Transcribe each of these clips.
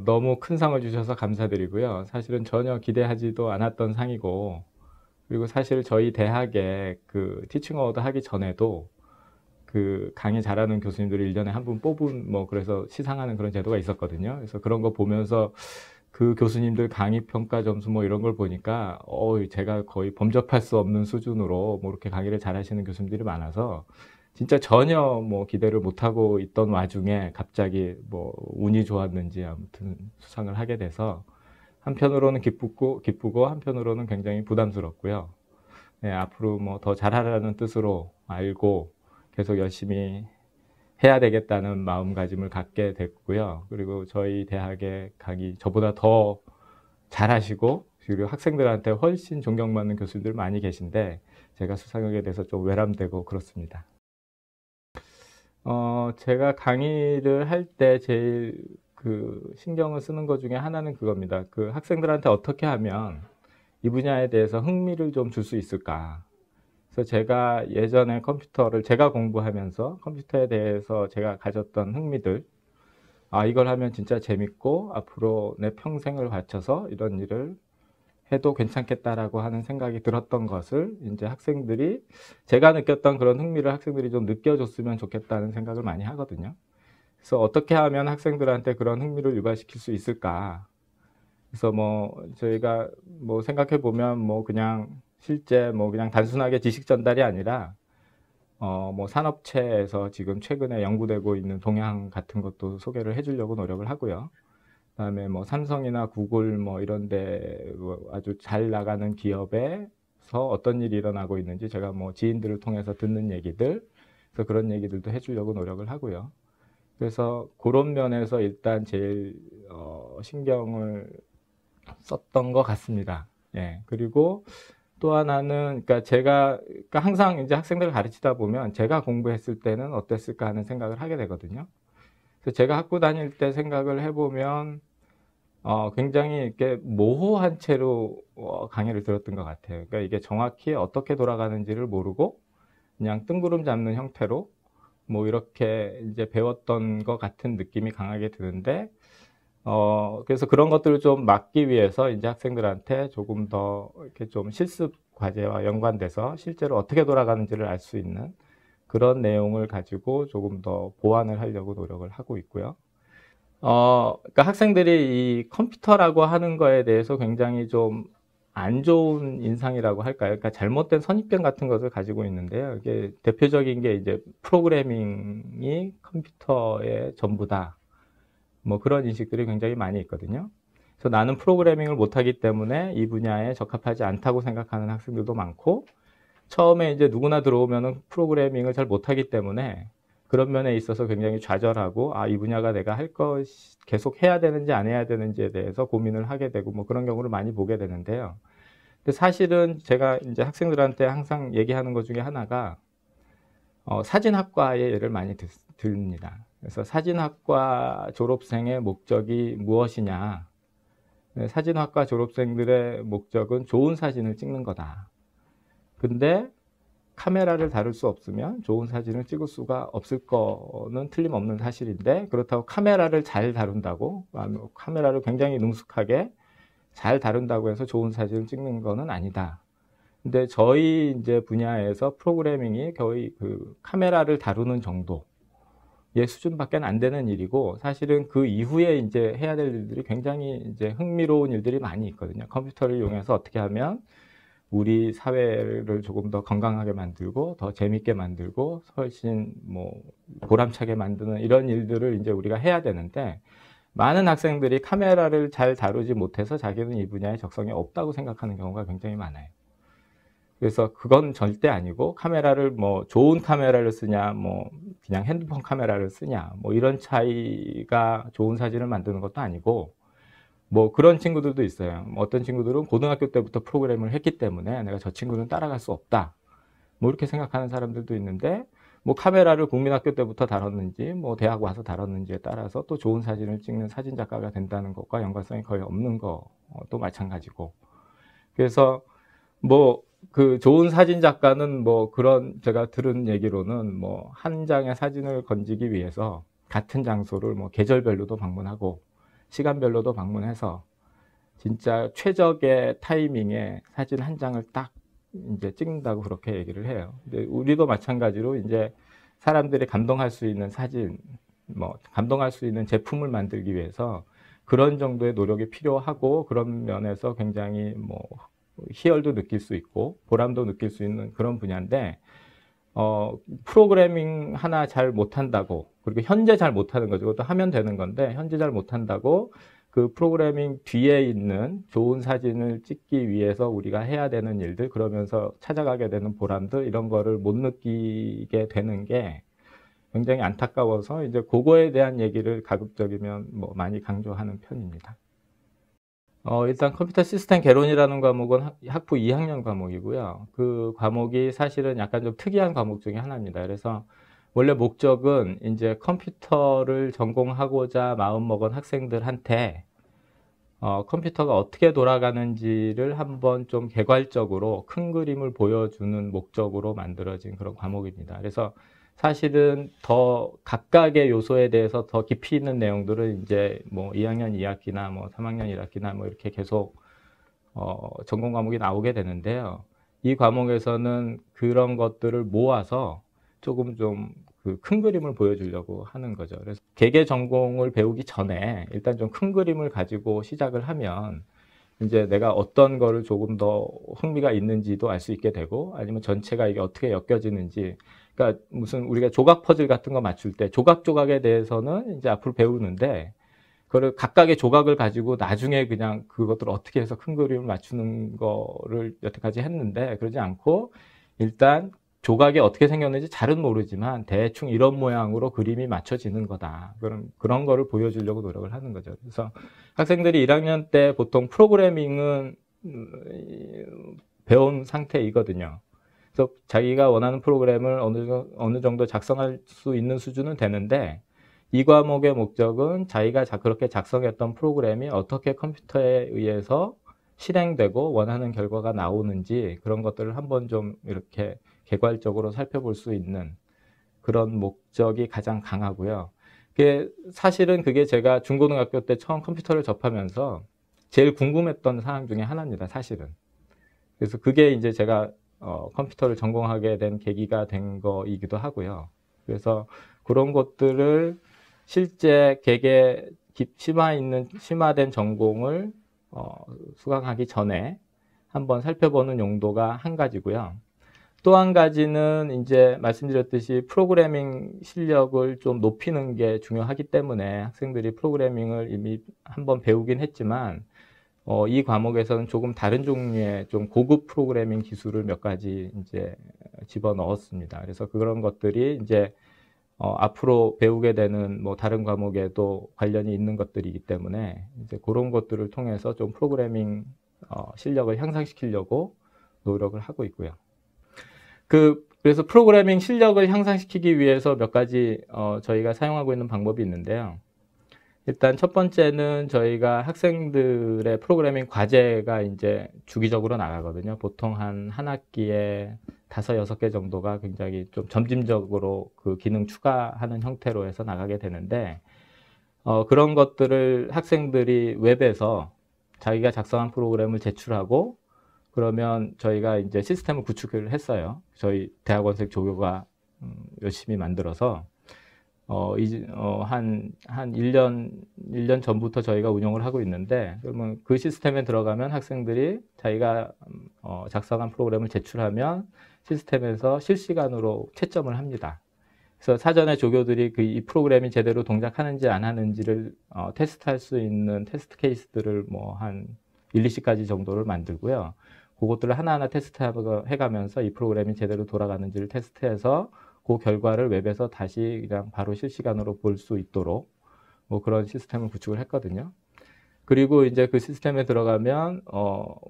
너무 큰 상을 주셔서 감사드리고요. 사실은 전혀 기대하지도 않았던 상이고, 그리고 사실 저희 대학에 그 티칭 어워드 하기 전에도 그 강의 잘하는 교수님들을 1년에 한 분 뽑은 뭐 그래서 시상하는 그런 제도가 있었거든요. 그래서 그런 거 보면서 그 교수님들 강의 평가 점수 뭐 이런 걸 보니까 제가 거의 범접할 수 없는 수준으로 뭐 이렇게 강의를 잘하시는 교수님들이 많아서 진짜 전혀 뭐 기대를 못하고 있던 와중에 갑자기 뭐 운이 좋았는지 아무튼 수상을 하게 돼서 한편으로는 기쁘고 한편으로는 굉장히 부담스럽고요. 네, 앞으로 뭐 더 잘하라는 뜻으로 알고 계속 열심히 해야 되겠다는 마음가짐을 갖게 됐고요. 그리고 저희 대학의 강의 저보다 더 잘하시고 그리고 학생들한테 훨씬 존경받는 교수님들 많이 계신데 제가 수상하게 돼서 좀 외람되고 그렇습니다. 제가 강의를 할 때 제일 그 신경을 쓰는 것 중에 하나는 그겁니다. 그 학생들한테 어떻게 하면 이 분야에 대해서 흥미를 좀 줄 수 있을까? 그래서 제가 예전에 컴퓨터를 제가 공부하면서 컴퓨터에 대해서 제가 가졌던 흥미들, 이걸 하면 진짜 재밌고 앞으로 내 평생을 바쳐서 이런 일을 해도 괜찮겠다라고 하는 생각이 들었던 것을 이제 학생들이 제가 느꼈던 그런 흥미를 학생들이 좀 느껴줬으면 좋겠다는 생각을 많이 하거든요. 그래서 어떻게 하면 학생들한테 그런 흥미를 유발시킬 수 있을까? 그래서 뭐 저희가 뭐 생각해 보면 뭐 그냥 실제 뭐 그냥 단순하게 지식 전달이 아니라 뭐 산업체에서 지금 최근에 연구되고 있는 동향 같은 것도 소개를 해주려고 노력을 하고요. 그다음에 뭐 삼성이나 구글 뭐 이런데 아주 잘 나가는 기업에서 어떤 일이 일어나고 있는지 제가 뭐 지인들을 통해서 듣는 얘기들, 그래서 그런 얘기들도 해주려고 노력을 하고요. 그래서 그런 면에서 일단 제일 신경을 썼던 것 같습니다. 예. 그리고 또 하나는, 그러니까 항상 이제 학생들을 가르치다 보면 제가 공부했을 때는 어땠을까 하는 생각을 하게 되거든요. 그래서 제가 학교 다닐 때 생각을 해보면, 굉장히 이렇게 모호한 채로 강의를 들었던 것 같아요. 그러니까 이게 정확히 어떻게 돌아가는지를 모르고 그냥 뜬구름 잡는 형태로 뭐 이렇게 이제 배웠던 것 같은 느낌이 강하게 드는데, 그래서 그런 것들을 좀 막기 위해서 이제 학생들한테 조금 더 이렇게 좀 실습 과제와 연관돼서 실제로 어떻게 돌아가는지를 알 수 있는 그런 내용을 가지고 조금 더 보완을 하려고 노력을 하고 있고요. 그러니까 학생들이 이 컴퓨터라고 하는 거에 대해서 굉장히 좀 안 좋은 인상이라고 할까요? 그러니까 잘못된 선입견 같은 것을 가지고 있는데요. 이게 대표적인 게 이제 프로그래밍이 컴퓨터의 전부다. 뭐 그런 인식들이 굉장히 많이 있거든요. 그래서 나는 프로그래밍을 못하기 때문에 이 분야에 적합하지 않다고 생각하는 학생들도 많고, 처음에 이제 누구나 들어오면은 프로그래밍을 잘 못하기 때문에 그런 면에 있어서 굉장히 좌절하고, 이 분야가 내가 할 것이 계속 해야 되는지 안 해야 되는지에 대해서 고민을 하게 되고 뭐 그런 경우를 많이 보게 되는데요. 근데 사실은 제가 이제 학생들한테 항상 얘기하는 것 중에 하나가 사진학과의 예를 많이 듭니다. 그래서 사진학과 졸업생의 목적이 무엇이냐? 네, 사진학과 졸업생들의 목적은 좋은 사진을 찍는 거다. 근데 카메라를 다룰 수 없으면 좋은 사진을 찍을 수가 없을 거는 틀림없는 사실인데, 그렇다고 카메라를 잘 다룬다고, 카메라를 굉장히 능숙하게 잘 다룬다고 해서 좋은 사진을 찍는 거는 아니다. 근데 저희 이제 분야에서 프로그래밍이 거의 그 카메라를 다루는 정도의 수준밖에 안 되는 일이고, 사실은 그 이후에 이제 해야 될 일들이 굉장히 이제 흥미로운 일들이 많이 있거든요. 컴퓨터를 이용해서 어떻게 하면 우리 사회를 조금 더 건강하게 만들고 더 재밌게 만들고 훨씬 뭐 보람차게 만드는 이런 일들을 이제 우리가 해야 되는데, 많은 학생들이 카메라를 잘 다루지 못해서 자기는 이 분야에 적성이 없다고 생각하는 경우가 굉장히 많아요. 그래서 그건 절대 아니고, 카메라를 뭐 좋은 카메라를 쓰냐 뭐 그냥 핸드폰 카메라를 쓰냐 뭐 이런 차이가 좋은 사진을 만드는 것도 아니고, 뭐 그런 친구들도 있어요. 어떤 친구들은 고등학교 때부터 프로그램을 했기 때문에 내가 저 친구는 따라갈 수 없다, 뭐 이렇게 생각하는 사람들도 있는데, 뭐 카메라를 국민학교 때부터 다뤘는지 뭐 대학 와서 다뤘는지에 따라서 또 좋은 사진을 찍는 사진 작가가 된다는 것과 연관성이 거의 없는 것도 마찬가지고. 그래서 뭐 그 좋은 사진 작가는 뭐 그런, 제가 들은 얘기로는 뭐 한 장의 사진을 건지기 위해서 같은 장소를 뭐 계절별로도 방문하고 시간별로도 방문해서 진짜 최적의 타이밍에 사진 한 장을 딱 이제 찍는다고 그렇게 얘기를 해요. 근데 우리도 마찬가지로 이제 사람들이 감동할 수 있는 사진, 뭐 감동할 수 있는 제품을 만들기 위해서 그런 정도의 노력이 필요하고, 그런 면에서 굉장히 뭐 희열도 느낄 수 있고 보람도 느낄 수 있는 그런 분야인데, 프로그래밍 하나 잘 못한다고, 그리고 현재 잘 못하는 거죠. 그것도 하면 되는 건데 현재 잘 못한다고 그 프로그래밍 뒤에 있는 좋은 사진을 찍기 위해서 우리가 해야 되는 일들, 그러면서 찾아가게 되는 보람들, 이런 거를 못 느끼게 되는 게 굉장히 안타까워서 이제 그거에 대한 얘기를 가급적이면 뭐 많이 강조하는 편입니다. 일단 컴퓨터 시스템 개론이라는 과목은 학부 2학년 과목이고요. 그 과목이 사실은 약간 좀 특이한 과목 중에 하나입니다. 그래서 원래 목적은 이제 컴퓨터를 전공하고자 마음먹은 학생들한테 컴퓨터가 어떻게 돌아가는지를 한번 좀 개괄적으로 큰 그림을 보여주는 목적으로 만들어진 그런 과목입니다. 그래서 사실은 더 각각의 요소에 대해서 더 깊이 있는 내용들은 이제 뭐 2학년 2학기나 뭐 3학년 1학기나 뭐 이렇게 계속 전공 과목이 나오게 되는데요. 이 과목에서는 그런 것들을 모아서 조금 좀 그 큰 그림을 보여주려고 하는 거죠. 그래서 개개 전공을 배우기 전에 일단 좀 큰 그림을 가지고 시작을 하면 이제 내가 어떤 거를 조금 더 흥미가 있는지도 알 수 있게 되고, 아니면 전체가 이게 어떻게 엮여지는지, 그러니까 무슨 우리가 조각 퍼즐 같은 거 맞출 때 조각조각에 대해서는 이제 앞으로 배우는데, 그걸 각각의 조각을 가지고 나중에 그냥 그것들을 어떻게 해서 큰 그림을 맞추는 거를 여태까지 했는데, 그러지 않고 일단 조각이 어떻게 생겼는지 잘은 모르지만 대충 이런 모양으로 그림이 맞춰지는 거다. 그런 거를 보여주려고 노력을 하는 거죠. 그래서 학생들이 1학년 때 보통 프로그래밍은 배운 상태이거든요. 그래서 자기가 원하는 프로그램을 어느 정도 작성할 수 있는 수준은 되는데, 이 과목의 목적은 자기가 그렇게 작성했던 프로그램이 어떻게 컴퓨터에 의해서 실행되고 원하는 결과가 나오는지, 그런 것들을 한번 좀 이렇게 개괄적으로 살펴볼 수 있는 그런 목적이 가장 강하고요. 사실은 그게 제가 중고등학교 때 처음 컴퓨터를 접하면서 제일 궁금했던 사항 중에 하나입니다, 사실은. 그래서 그게 이제 제가 컴퓨터를 전공하게 된 계기가 된 거이기도 하고요. 그래서 그런 것들을 실제 심화된 전공을 수강하기 전에 한번 살펴보는 용도가 한 가지고요. 또 한 가지는 이제 말씀드렸듯이 프로그래밍 실력을 좀 높이는 게 중요하기 때문에 학생들이 프로그래밍을 이미 한번 배우긴 했지만 이 과목에서는 조금 다른 종류의 좀 고급 프로그래밍 기술을 몇 가지 이제 집어넣었습니다. 그래서 그런 것들이 이제 앞으로 배우게 되는 뭐 다른 과목에도 관련이 있는 것들이기 때문에 이제 그런 것들을 통해서 좀 프로그래밍 실력을 향상시키려고 노력을 하고 있고요. 그래서 프로그래밍 실력을 향상시키기 위해서 몇 가지 저희가 사용하고 있는 방법이 있는데요. 일단 첫 번째는 저희가 학생들의 프로그래밍 과제가 이제 주기적으로 나가거든요. 보통 한 학기에 5, 6개 정도가 굉장히 좀 점진적으로 그 기능 추가하는 형태로 해서 나가게 되는데, 그런 것들을 학생들이 웹에서 자기가 작성한 프로그램을 제출하고, 그러면 저희가 이제 시스템을 구축을 했어요. 저희 대학원생 조교가 열심히 만들어서 한 1년 전부터 저희가 운영을 하고 있는데, 그러면 그 시스템에 들어가면 학생들이 자기가 작성한 프로그램을 제출하면 시스템에서 실시간으로 채점을 합니다. 그래서 사전에 조교들이 이 프로그램이 제대로 동작하는지 안 하는지를 테스트할 수 있는 테스트 케이스들을 뭐 한 1, 2시까지 정도를 만들고요. 그것들을 하나하나 테스트해가면서 이 프로그램이 제대로 돌아가는지를 테스트해서 그 결과를 웹에서 다시 그냥 바로 실시간으로 볼 수 있도록 뭐 그런 시스템을 구축을 했거든요. 그리고 이제 그 시스템에 들어가면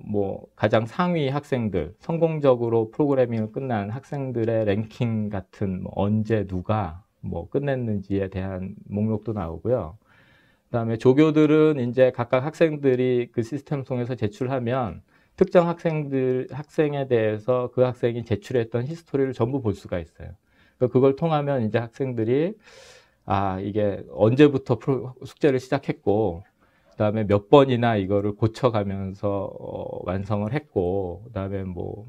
뭐 가장 상위 학생들, 성공적으로 프로그래밍을 끝난 학생들의 랭킹 같은 뭐 언제 누가 뭐 끝냈는지에 대한 목록도 나오고요. 그다음에 조교들은 이제 각각 학생들이 그 시스템 통해서 제출하면 특정 학생에 대해서 그 학생이 제출했던 히스토리를 전부 볼 수가 있어요. 그걸 통하면 이제 학생들이 이게 언제부터 숙제를 시작했고, 그다음에 몇 번이나 이거를 고쳐가면서 완성을 했고, 그다음에 뭐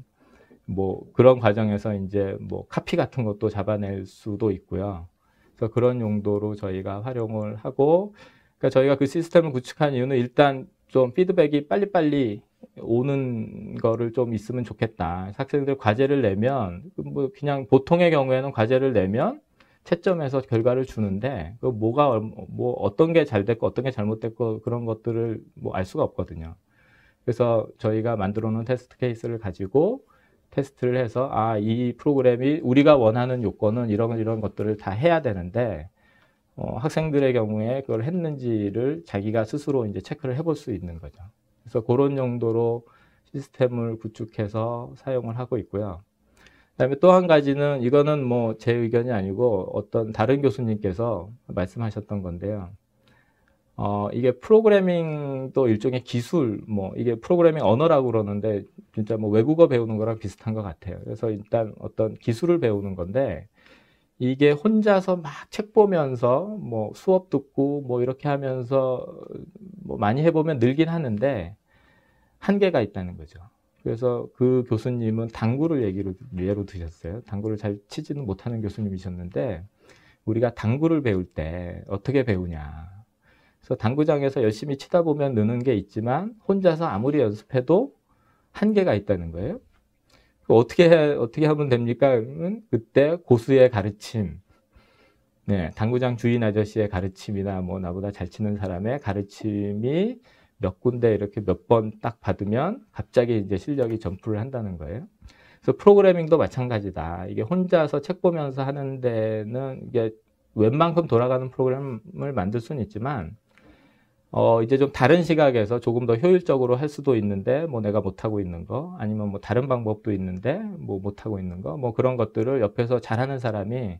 그런 과정에서 이제 뭐 카피 같은 것도 잡아낼 수도 있고요. 그래서 그런 용도로 저희가 활용을 하고, 그러니까 저희가 그 시스템을 구축한 이유는 일단 좀 피드백이 빨리빨리 오는 거를 좀 있으면 좋겠다. 학생들 과제를 내면 뭐 그냥 보통의 경우에는 과제를 내면 채점해서 결과를 주는데 그 뭐가 뭐 어떤 게 잘 됐고 어떤 게 잘못됐고 그런 것들을 뭐 알 수가 없거든요. 그래서 저희가 만들어 놓은 테스트 케이스를 가지고 테스트를 해서 이 프로그램이 우리가 원하는 요건은 이런 것들을 다 해야 되는데 학생들의 경우에 그걸 했는지를 자기가 스스로 이제 체크를 해볼 수 있는 거죠. 그래서 그런 용도로 시스템을 구축해서 사용을 하고 있고요. 그다음에 또 한 가지는 이거는 뭐 제 의견이 아니고 어떤 다른 교수님께서 말씀하셨던 건데요. 이게 프로그래밍도 일종의 기술, 뭐 이게 프로그래밍 언어라고 그러는데 진짜 뭐 외국어 배우는 거랑 비슷한 것 같아요. 그래서 일단 어떤 기술을 배우는 건데 이게 혼자서 막 책 보면서 뭐 수업 듣고 뭐 이렇게 하면서 뭐 많이 해보면 늘긴 하는데 한계가 있다는 거죠. 그래서 그 교수님은 당구를 예로 드셨어요. 당구를 잘 치지는 못하는 교수님이셨는데 우리가 당구를 배울 때 어떻게 배우냐. 그래서 당구장에서 열심히 치다 보면 느는 게 있지만 혼자서 아무리 연습해도 한계가 있다는 거예요. 어떻게 하면 됩니까? 그때 고수의 가르침, 네, 당구장 주인 아저씨의 가르침이나 뭐 나보다 잘 치는 사람의 가르침이 몇 군데 이렇게 몇 번 딱 받으면 갑자기 이제 실력이 점프를 한다는 거예요. 그래서 프로그래밍도 마찬가지다. 이게 혼자서 책 보면서 하는 데는 이게 웬만큼 돌아가는 프로그램을 만들 수는 있지만 이제 좀 다른 시각에서 조금 더 효율적으로 할 수도 있는데 뭐 내가 못하고 있는 거 아니면 뭐 다른 방법도 있는데 뭐 못하고 있는 거 뭐 그런 것들을 옆에서 잘하는 사람이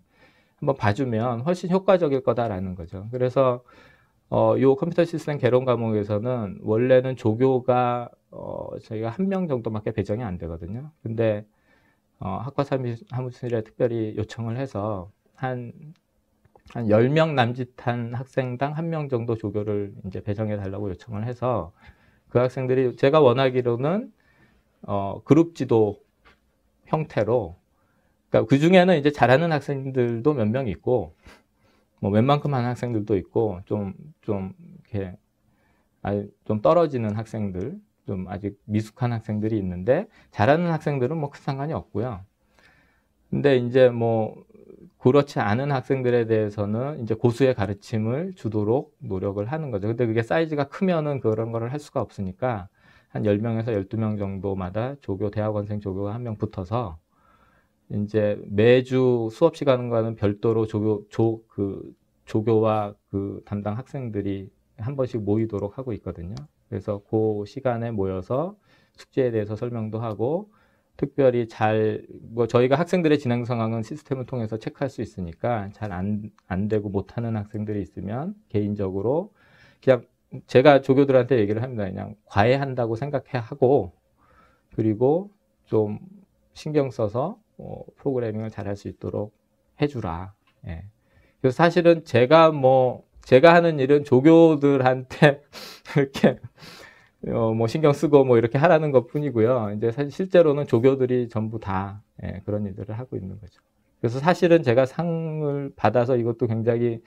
한번 봐주면 훨씬 효과적일 거다라는 거죠. 그래서 요 컴퓨터 시스템 개론 과목에서는 원래는 조교가 저희가 1명 정도밖에 배정이 안 되거든요. 근데 학과 사무실에 특별히 요청을 해서 한 10명 남짓한 학생당 1명 정도 조교를 이제 배정해 달라고 요청을 해서 그 학생들이 제가 원하기로는 그룹 지도 형태로, 그러니까 그 중에는 이제 잘하는 학생들도 몇 명 있고 뭐 웬만큼 하는 학생들도 있고 좀 이렇게 좀 떨어지는 학생들, 좀 아직 미숙한 학생들이 있는데 잘하는 학생들은 뭐 큰 상관이 없고요. 근데 이제 뭐 그렇지 않은 학생들에 대해서는 이제 고수의 가르침을 주도록 노력을 하는 거죠. 근데 그게 사이즈가 크면은 그런 거를 할 수가 없으니까 한 10명에서 12명 정도마다 대학원생 조교가 1명 붙어서 이제 매주 수업 시간과는 별도로 조교와 그 담당 학생들이 한 번씩 모이도록 하고 있거든요. 그래서 그 시간에 모여서 숙제에 대해서 설명도 하고 특별히 뭐 저희가 학생들의 진행 상황은 시스템을 통해서 체크할 수 있으니까 잘 안 되고 못하는 학생들이 있으면 개인적으로 그냥 제가 조교들한테 얘기를 합니다. 그냥 과외한다고 생각하고 그리고 좀 신경 써서 프로그래밍을 잘 할 수 있도록 해주라. 예. 그래서 사실은 제가 하는 일은 조교들한테 이렇게 뭐 신경 쓰고 뭐 이렇게 하라는 것 뿐이고요. 이제 사실 실제로는 조교들이 전부 다 그런 일들을 하고 있는 거죠. 그래서 사실은 제가 상을 받아서 이것도 굉장히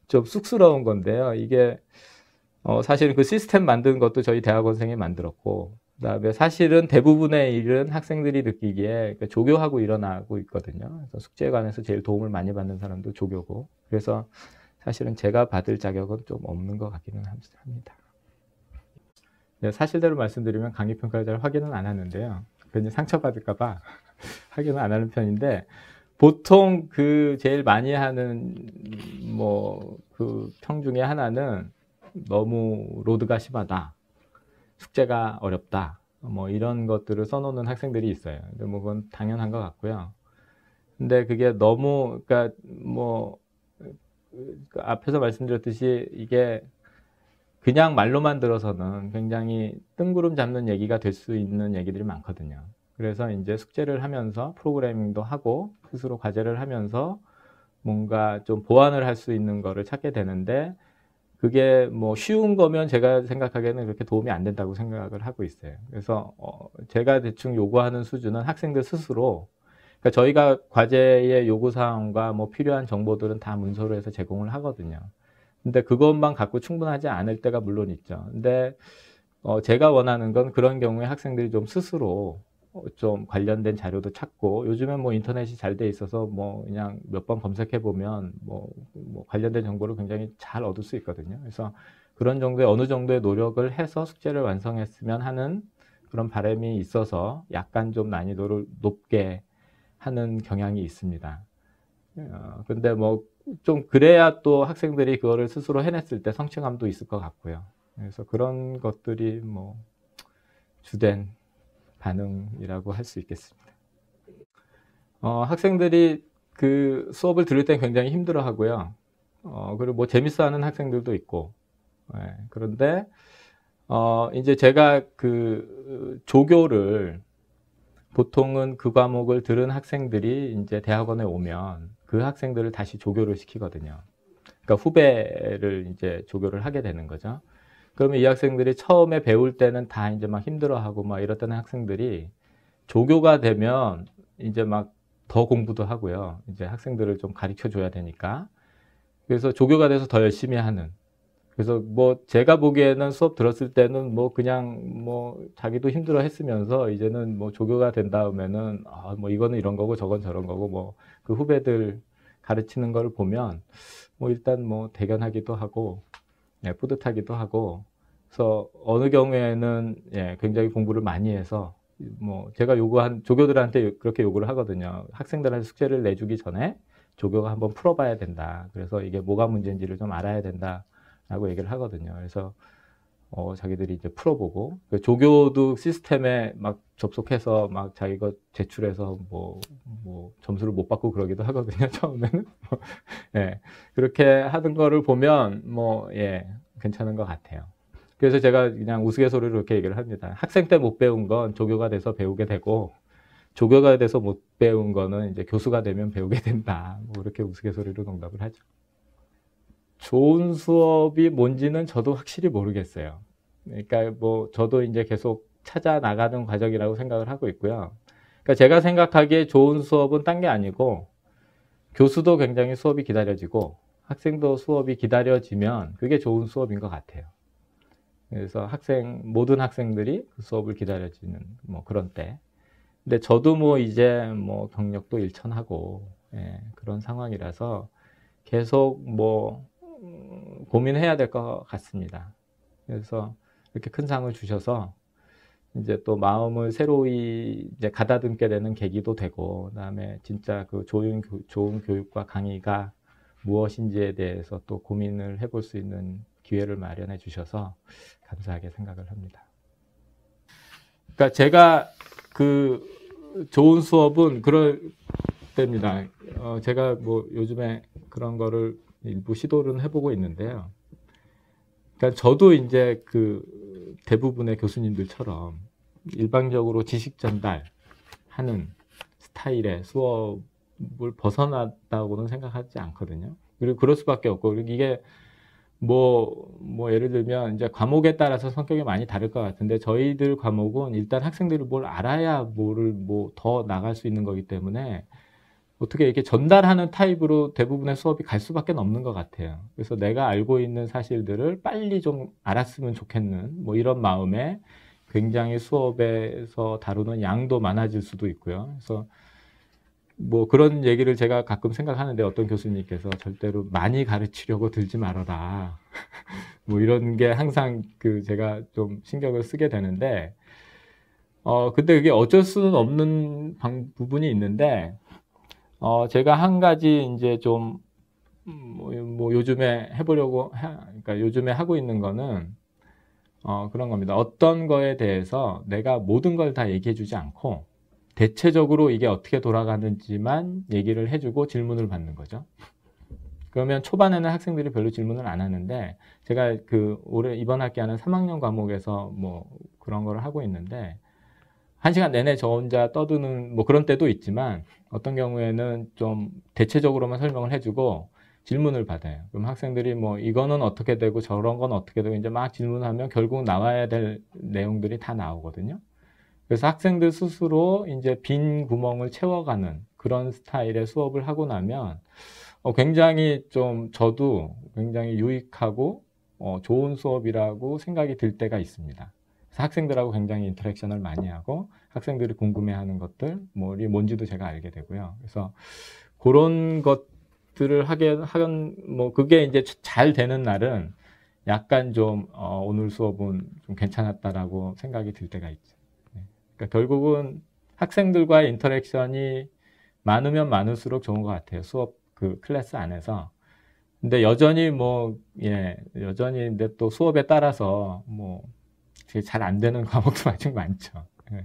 좀 쑥스러운 건데요. 이게 사실은 그 시스템 만든 것도 저희 대학원생이 만들었고 그다음에 사실은 대부분의 일은 학생들이 느끼기에 조교하고 일어나고 있거든요. 그래서 숙제에 관해서 제일 도움을 많이 받는 사람도 조교고 그래서 사실은 제가 받을 자격은 좀 없는 것 같기는 합니다. 사실대로 말씀드리면 강의평가를 잘 확인은 안 하는데요. 괜히 상처받을까봐 확인은 안 하는 편인데 보통 그 제일 많이 하는 뭐 그 평 중에 하나는 너무 로드가 심하다. 숙제가 어렵다. 뭐 이런 것들을 써놓는 학생들이 있어요. 근데 뭐 그건 당연한 것 같고요. 근데 그게 너무, 그러니까 뭐 앞에서 말씀드렸듯이 이게 그냥 말로만 들어서는 굉장히 뜬구름 잡는 얘기가 될 수 있는 얘기들이 많거든요. 그래서 이제 숙제를 하면서 프로그래밍도 하고 스스로 과제를 하면서 뭔가 좀 보완을 할 수 있는 거를 찾게 되는데 그게 뭐 쉬운 거면 제가 생각하기에는 그렇게 도움이 안 된다고 생각을 하고 있어요. 그래서 제가 대충 요구하는 수준은 학생들 스스로, 그러니까 저희가 과제의 요구사항과 뭐 필요한 정보들은 다 문서로 해서 제공을 하거든요. 근데 그것만 갖고 충분하지 않을 때가 물론 있죠. 근데 제가 원하는 건 그런 경우에 학생들이 좀 스스로 좀 관련된 자료도 찾고, 요즘엔 뭐 인터넷이 잘 돼 있어서 뭐 그냥 몇 번 검색해 보면 뭐 관련된 정보를 굉장히 잘 얻을 수 있거든요. 그래서 그런 정도의 어느 정도의 노력을 해서 숙제를 완성했으면 하는 그런 바람이 있어서 약간 좀 난이도를 높게 하는 경향이 있습니다. 근데 뭐 좀 그래야 또 학생들이 그거를 스스로 해냈을 때 성취감도 있을 것 같고요. 그래서 그런 것들이 뭐 주된 반응이라고 할 수 있겠습니다. 학생들이 그 수업을 들을 때 굉장히 힘들어 하고요. 그리고 뭐 재밌어 하는 학생들도 있고. 예, 그런데, 이제 제가 그 조교를 보통은 그 과목을 들은 학생들이 이제 대학원에 오면 그 학생들을 다시 조교를 시키거든요. 그러니까 후배를 이제 조교를 하게 되는 거죠. 그러면 이 학생들이 처음에 배울 때는 다 이제 막 힘들어하고 막 이랬던 학생들이 조교가 되면 이제 막 더 공부도 하고요. 이제 학생들을 좀 가르쳐 줘야 되니까. 그래서 조교가 돼서 더 열심히 하는. 그래서 뭐 제가 보기에는 수업 들었을 때는 뭐 그냥 뭐 자기도 힘들어 했으면서 이제는 뭐 조교가 된 다음에는 뭐 이거는 이런 거고 저건 저런 거고 뭐 그 후배들 가르치는 걸 보면 뭐 일단 뭐 대견하기도 하고, 예, 뿌듯하기도 하고, 그래서 어느 경우에는 예, 굉장히 공부를 많이 해서 뭐 제가 요구한 조교들한테 그렇게 요구를 하거든요. 학생들한테 숙제를 내주기 전에 조교가 한번 풀어봐야 된다. 그래서 이게 뭐가 문제인지를 좀 알아야 된다라고 얘기를 하거든요. 그래서 자기들이 이제 풀어보고, 조교도 시스템에 막 접속해서 막 자기 거 제출해서 뭐 점수를 못 받고 그러기도 하거든요. 처음에는. 예, 그렇게 하는 거를 보면 예, 괜찮은 것 같아요. 그래서 제가 그냥 우스갯소리로 이렇게 얘기를 합니다. 학생 때 못 배운 건 조교가 돼서 배우게 되고, 조교가 돼서 못 배운 거는 이제 교수가 되면 배우게 된다. 뭐 이렇게 우스갯소리로 농담을 하죠. 좋은 수업이 뭔지는 저도 확실히 모르겠어요. 그러니까 뭐 저도 이제 계속 찾아 나가는 과정이라고 생각을 하고 있고요. 그러니까 제가 생각하기에 좋은 수업은 딴 게 아니고, 교수도 굉장히 수업이 기다려지고 학생도 수업이 기다려지면 그게 좋은 수업인 것 같아요. 그래서 모든 학생들이 그 수업을 기다려지는 뭐 그런 때. 근데 저도 뭐 이제 뭐 경력도 일천하고, 예, 그런 상황이라서 계속 뭐 고민해야 될 것 같습니다. 그래서 이렇게 큰 상을 주셔서 이제 또 마음을 새로이 이제 가다듬게 되는 계기도 되고, 그다음에 진짜 그 좋은 교육과 강의가 무엇인지에 대해서 또 고민을 해볼 수 있는 기회를 마련해 주셔서 감사하게 생각을 합니다. 그러니까 제가 그 좋은 수업은 그럴 때입니다. 제가 뭐 요즘에 그런 거를 일부 시도를 해보고 있는데요. 그러니까 저도 이제 그 대부분의 교수님들처럼 일방적으로 지식 전달하는 스타일의 수업을 벗어났다고는 생각하지 않거든요. 그리고 그럴 수밖에 없고, 그리고 이게 뭐 예를 들면 이제 과목에 따라서 성격이 많이 다를 것 같은데, 저희들 과목은 일단 학생들이 뭘 알아야 뭐를 뭐 더 나갈 수 있는 거기 때문에 어떻게 이렇게 전달하는 타입으로 대부분의 수업이 갈 수밖에 없는 것 같아요. 그래서 내가 알고 있는 사실들을 빨리 좀 알았으면 좋겠는 뭐 이런 마음에 굉장히 수업에서 다루는 양도 많아질 수도 있고요. 그래서 뭐 그런 얘기를 제가 가끔 생각하는데, 어떤 교수님께서 절대로 많이 가르치려고 들지 말아라. 뭐 이런 게 항상 그 제가 좀 신경을 쓰게 되는데, 근데 그게 어쩔 수는 없는 부분이 있는데, 제가 한 가지 이제 좀, 뭐 요즘에 그러니까 요즘에 하고 있는 거는, 그런 겁니다. 어떤 거에 대해서 내가 모든 걸 다 얘기해 주지 않고, 대체적으로 이게 어떻게 돌아가는지만 얘기를 해주고 질문을 받는 거죠. 그러면 초반에는 학생들이 별로 질문을 안 하는데, 제가 올해 이번 학기 하는 3학년 과목에서 뭐 그런 걸 하고 있는데, 1시간 내내 저 혼자 떠드는 뭐 그런 때도 있지만, 어떤 경우에는 좀 대체적으로만 설명을 해주고 질문을 받아요. 그럼 학생들이 뭐 이거는 어떻게 되고 저런 건 어떻게 되고 이제 막 질문하면 결국 나와야 될 내용들이 다 나오거든요. 그래서 학생들 스스로 이제 빈 구멍을 채워가는 그런 스타일의 수업을 하고 나면 굉장히 좀 저도 굉장히 유익하고 좋은 수업이라고 생각이 들 때가 있습니다. 그래서 학생들하고 굉장히 인터랙션을 많이 하고 학생들이 궁금해하는 것들이 뭔지도 제가 알게 되고요. 그래서 그런 것들을 하면 뭐 그게 이제 잘 되는 날은 약간 좀 오늘 수업은 좀 괜찮았다라고 생각이 들 때가 있죠. 그러니까 결국은 학생들과의 인터랙션이 많으면 많을수록 좋은 것 같아요. 수업 그 클래스 안에서. 근데 여전히 여전히 근데 또 수업에 따라서 잘 안 되는 과목도 아직 많죠. 예.